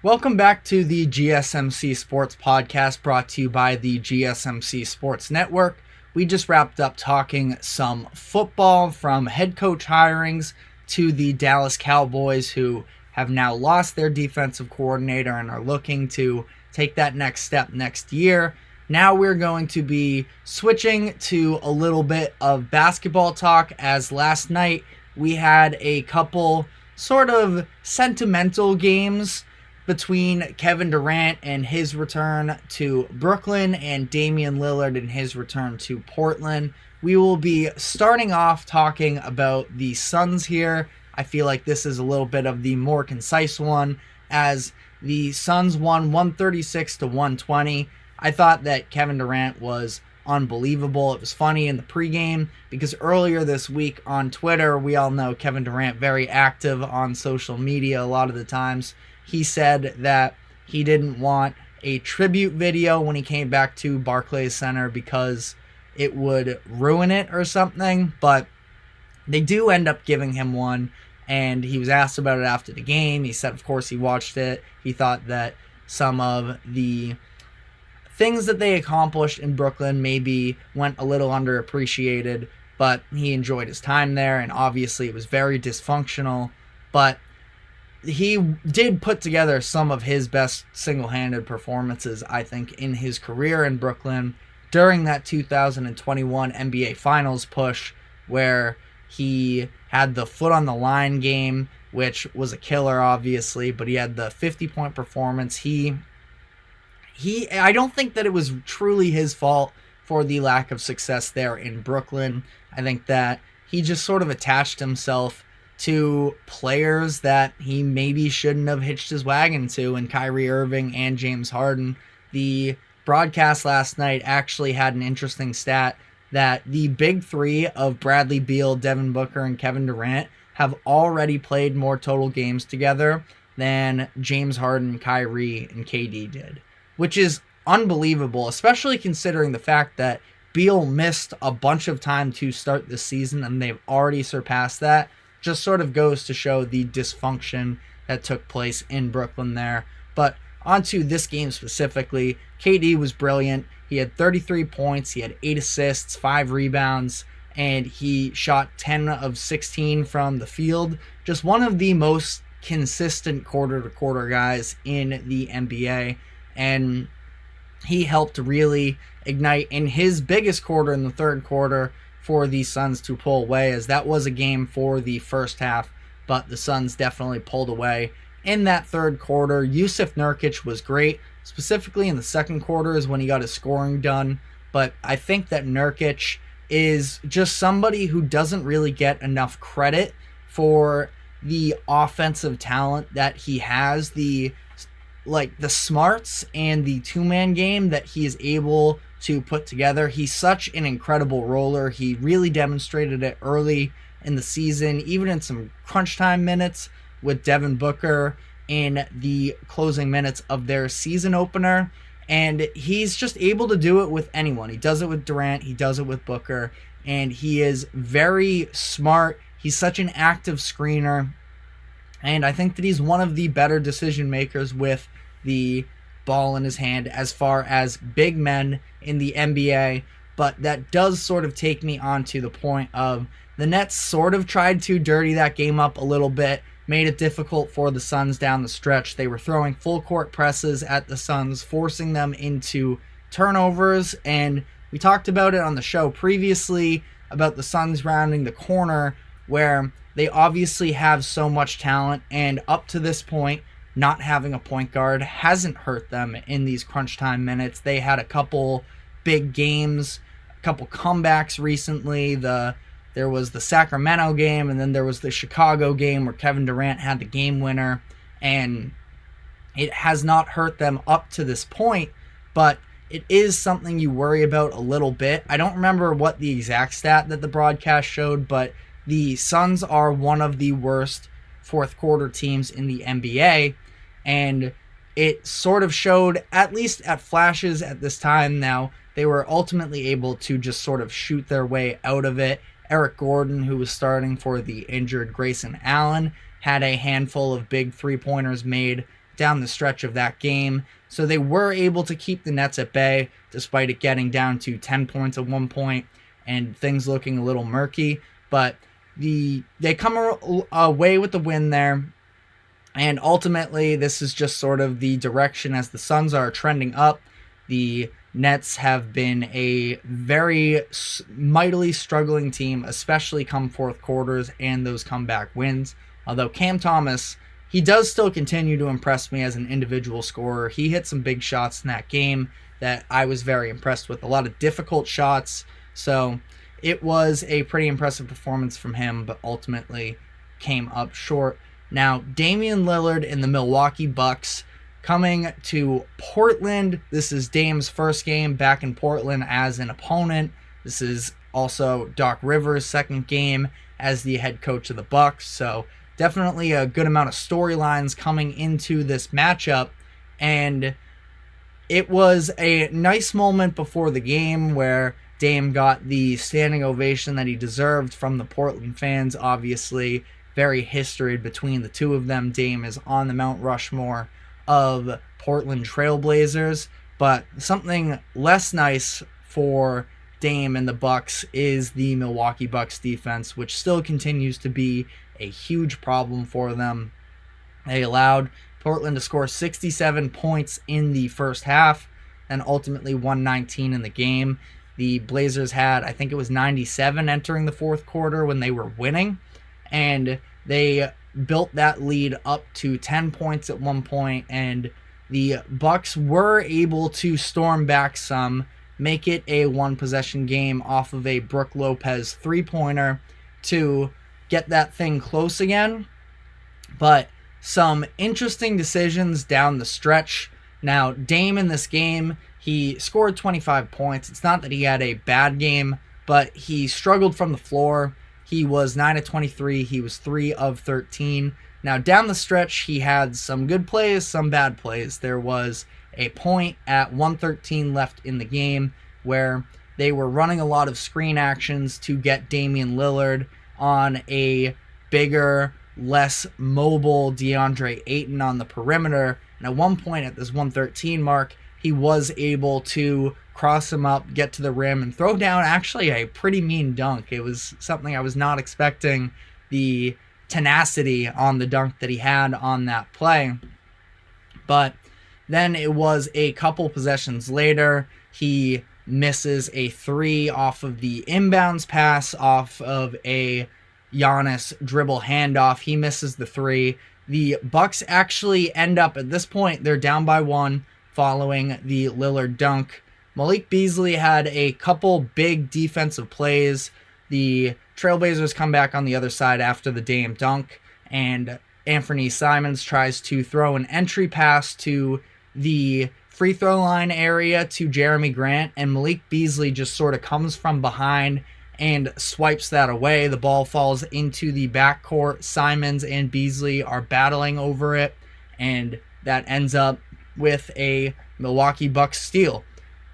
Welcome back to the GSMC Sports Podcast brought to you by the GSMC Sports Network. We just wrapped up talking some football, from head coach hirings to the Dallas Cowboys, who have now lost their defensive coordinator and are looking to take that next step next year. Now we're going to be switching to a little bit of basketball talk, as last night we had a couple sort of sentimental games between Kevin Durant and his return to Brooklyn and Damian Lillard and his return to Portland. We will be starting off talking about the Suns here. I feel like this is a little bit of the more concise one, as the Suns won 136-120. I thought that Kevin Durant was unbelievable. It was funny in the pregame because earlier this week on Twitter, we all know Kevin Durant very active on social media a lot of the times. He said that he didn't want a tribute video when he came back to Barclays Center because it would ruin it or something, but they do end up giving him one, and he was asked about it after the game. He said, of course, he watched it. He thought that some of the things that they accomplished in Brooklyn maybe went a little underappreciated, but he enjoyed his time there, and obviously it was very dysfunctional, but he did put together some of his best single-handed performances, I think, in his career in Brooklyn during that 2021 NBA Finals push, where he had the foot on the line game, which was a killer, obviously, but he had the 50-point performance. I don't think that it was truly his fault for the lack of success there in Brooklyn. I think that he just sort of attached himself to players that he maybe shouldn't have hitched his wagon to, in Kyrie Irving and James Harden. The broadcast last night actually had an interesting stat that the big three of Bradley Beal, Devin Booker, and Kevin Durant have already played more total games together than James Harden, Kyrie, and KD did, which is unbelievable, especially considering the fact that Beal missed a bunch of time to start this season and they've already surpassed that. Just sort of goes to show the dysfunction that took place in Brooklyn there. But onto this game specifically, KD was brilliant. He had 33 points, he had 8 assists, 5 rebounds, and he shot 10 of 16 from the field. Just one of the most consistent quarter-to-quarter guys in the NBA, and he helped really ignite in his biggest quarter, in the third quarter, for the Suns to pull away, as that was a game for the first half, but the Suns definitely pulled away in that third quarter. Jusuf Nurkic was great, specifically in the second quarter is when he got his scoring done, but I think that Nurkic is just somebody who doesn't really get enough credit for the offensive talent that he has, the smarts and the two-man game that he is able to put together. He's such an incredible roller. He really demonstrated it early in the season, even in some crunch time minutes with Devin Booker in the closing minutes of their season opener. And he's just able to do it with anyone. He does it with Durant, he does it with Booker, and he is very smart. He's such an active screener, and I think that he's one of the better decision makers with the ball in his hand as far as big men in the NBA. But that does sort of take me on to the point of the Nets sort of tried to dirty that game up a little bit, made it difficult for the Suns down the stretch. They were throwing full court presses at the Suns, forcing them into turnovers, and we talked about it on the show previously about the Suns rounding the corner, where they obviously have so much talent, and up to this point, not having a point guard hasn't hurt them in these crunch time minutes. They had a couple big games, a couple comebacks recently. There was the Sacramento game, and then there was the Chicago game where Kevin Durant had the game winner, and it has not hurt them up to this point, but it is something you worry about a little bit. I don't remember what the exact stat that the broadcast showed, but the Suns are one of the worst fourth quarter teams in the NBA, and it sort of showed, at least at flashes at this time. Now, they were ultimately able to just sort of shoot their way out of it. Eric Gordon, who was starting for the injured Grayson Allen, had a handful of big three-pointers made down the stretch of that game. So they were able to keep the Nets at bay despite it getting down to 10 points at one point and things looking a little murky. But they come away with the win there. And ultimately, this is just sort of the direction as the Suns are trending up. The Nets have been a very mightily struggling team, especially come fourth quarters and those comeback wins. Although Cam Thomas, he does still continue to impress me as an individual scorer. He hit some big shots in that game that I was very impressed with. A lot of difficult shots. So it was a pretty impressive performance from him, but ultimately came up short. Now, Damian Lillard and the Milwaukee Bucks coming to Portland. This is Dame's first game back in Portland as an opponent. This is also Doc Rivers' second game as the head coach of the Bucks. So definitely a good amount of storylines coming into this matchup. And it was a nice moment before the game where Dame got the standing ovation that he deserved from the Portland fans. Obviously, very history between the two of them. Dame is on the Mount Rushmore of Portland Trailblazers, but something less nice for Dame and the Bucks is the Milwaukee Bucks defense, which still continues to be a huge problem for them. They allowed Portland to score 67 points in the first half and ultimately 119 in the game. The Blazers had, I think it was 97 entering the fourth quarter when they were winning, and they built that lead up to 10 points at one point, and the Bucks were able to storm back some, make it a one-possession game off of a Brook Lopez three-pointer to get that thing close again. But some interesting decisions down the stretch. Now, Dame in this game, he scored 25 points. It's not that he had a bad game, but he struggled from the floor. He was 9 of 23. He was 3 of 13. Now, down the stretch, he had some good plays, some bad plays. There was a point at 1:13 left in the game where they were running a lot of screen actions to get Damian Lillard on a bigger, less mobile DeAndre Ayton on the perimeter. And at one point at this 1:13 mark, he was able to cross him up, get to the rim, and throw down actually a pretty mean dunk. It was something I was not expecting, the tenacity on the dunk that he had on that play. But then it was a couple possessions later, he misses a three off of the inbounds pass off of a Giannis dribble handoff. He misses the three. The Bucks actually end up, at this point, they're down by one following the Lillard dunk. Malik Beasley had a couple big defensive plays. The Trailblazers come back on the other side after the Dame dunk, and Anthony Simons tries to throw an entry pass to the free throw line area to Jeremy Grant, and Malik Beasley just sort of comes from behind and swipes that away. The ball falls into the backcourt. Simons and Beasley are battling over it, and that ends up with a Milwaukee Bucks steal.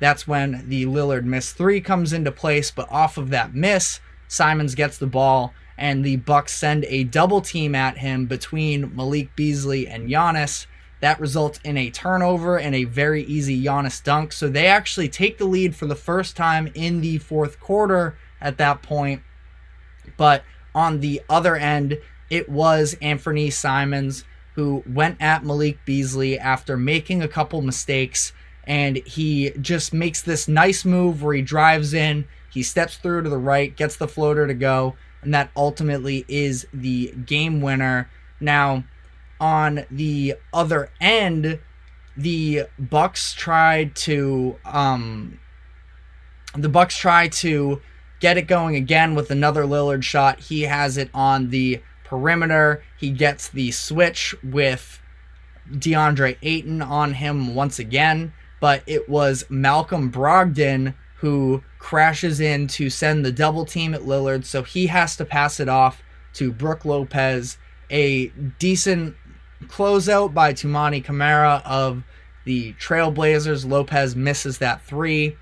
That's when the Lillard miss three comes into place, but off of that miss, Simons gets the ball, and the Bucks send a double team at him between Malik Beasley and Giannis. That results in a turnover and a very easy Giannis dunk. So they actually take the lead for the first time in the fourth quarter at that point. But on the other end, it was Anthony Simons who went at Malik Beasley after making a couple mistakes, and he just makes this nice move where he drives in, he steps through to the right, gets the floater to go, and that ultimately is the game winner. Now, on the other end, the Bucks tried to get it going again with another Lillard shot. He has it on the perimeter. He gets the switch with DeAndre Ayton on him once again, but it was Malcolm Brogdon who crashes in to send the double team at Lillard, so he has to pass it off to Brook Lopez. A decent closeout by Toumani Camara of the Trailblazers. Lopez misses that three.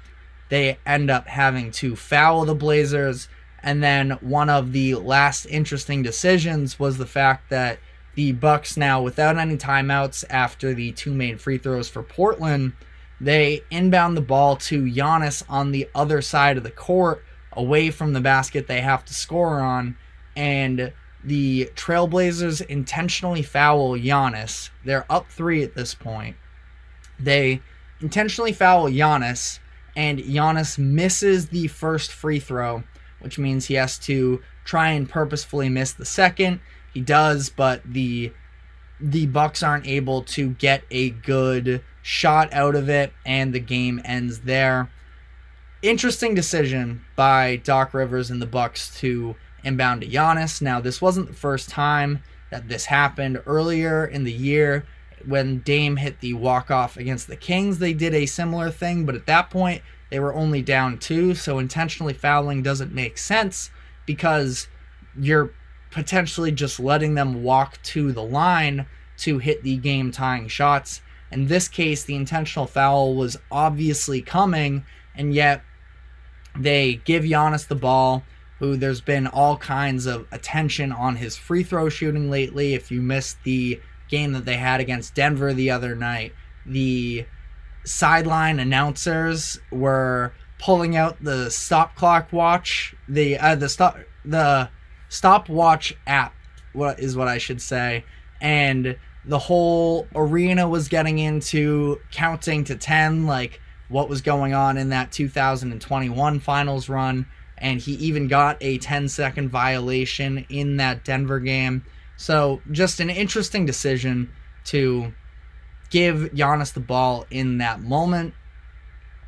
They end up having to foul the Blazers. And then one of the last interesting decisions was the fact that the Bucks now, without any timeouts after the 2 main free throws for Portland, they inbound the ball to Giannis on the other side of the court, away from the basket they have to score on, and the Trailblazers intentionally foul Giannis. They're up 3 at this point. They intentionally foul Giannis, and Giannis misses the first free throw, which means he has to try and purposefully miss the second. He does, but the Bucks aren't able to get a good shot out of it, and the game ends there. Interesting decision by Doc Rivers and the Bucks to inbound to Giannis. Now, this wasn't the first time that this happened. Earlier in the year, when Dame hit the walk-off against the Kings, they did a similar thing, but at that point, they were only down 2, so intentionally fouling doesn't make sense because you're potentially just letting them walk to the line to hit the game-tying shots. In this case, the intentional foul was obviously coming, and yet they give Giannis the ball, who there's been all kinds of attention on his free throw shooting lately. If you missed the game that they had against Denver the other night, the sideline announcers were pulling out the stop clock watch, the stopwatch app, what I should say, and the whole arena was getting into counting to 10, like what was going on in that 2021 finals run, and he even got a 10-second violation in that Denver game. So just an interesting decision to give Giannis the ball in that moment.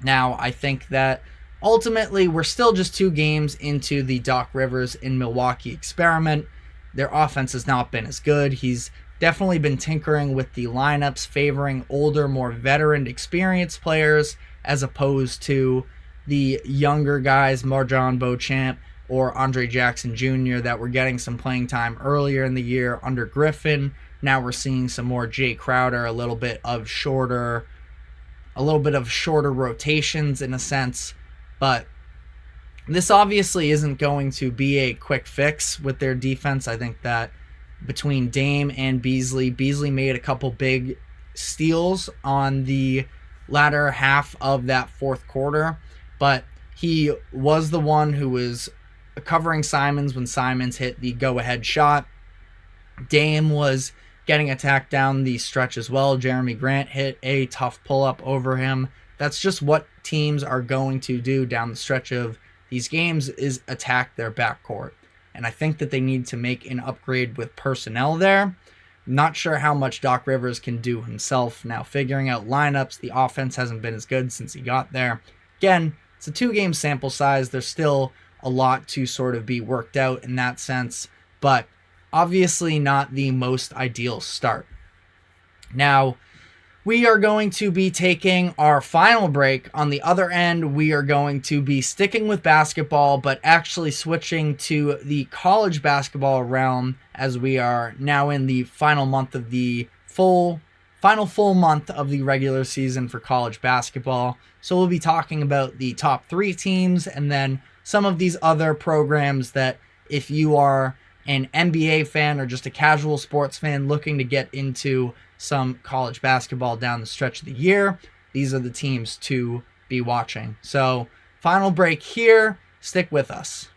Now, I think that ultimately we're still just 2 games into the Doc Rivers in Milwaukee experiment. Their offense has not been as good. He's definitely been tinkering with the lineups, favoring older, more veteran, experienced players as opposed to the younger guys, Marjon Beauchamp or Andre Jackson Jr., that were getting some playing time earlier in the year under Griffin. Now we're seeing some more Jay Crowder, a little bit of shorter rotations in a sense. But this obviously isn't going to be a quick fix with their defense. I think that between Dame and Beasley made a couple big steals on the latter half of that fourth quarter, but he was the one who was covering Simons when Simons hit the go-ahead shot. Dame was getting attacked down the stretch as well. Jeremy Grant hit a tough pull-up over him. That's just what teams are going to do down the stretch of these games, is attack their backcourt. And I think that they need to make an upgrade with personnel there. Not sure how much Doc Rivers can do himself. Now, figuring out lineups, the offense hasn't been as good since he got there. Again, it's a 2-game sample size. There's still a lot to sort of be worked out in that sense, but obviously not the most ideal start. Now, we are going to be taking our final break. On the other end, we are going to be sticking with basketball, but actually switching to the college basketball realm, as we are now in the final month of the final full month of the regular season for college basketball. So we'll be talking about the top 3 teams and then some of these other programs that, if you are an NBA fan or just a casual sports fan looking to get into some college basketball down the stretch of the year, these are the teams to be watching. So, final break here. Stick with us.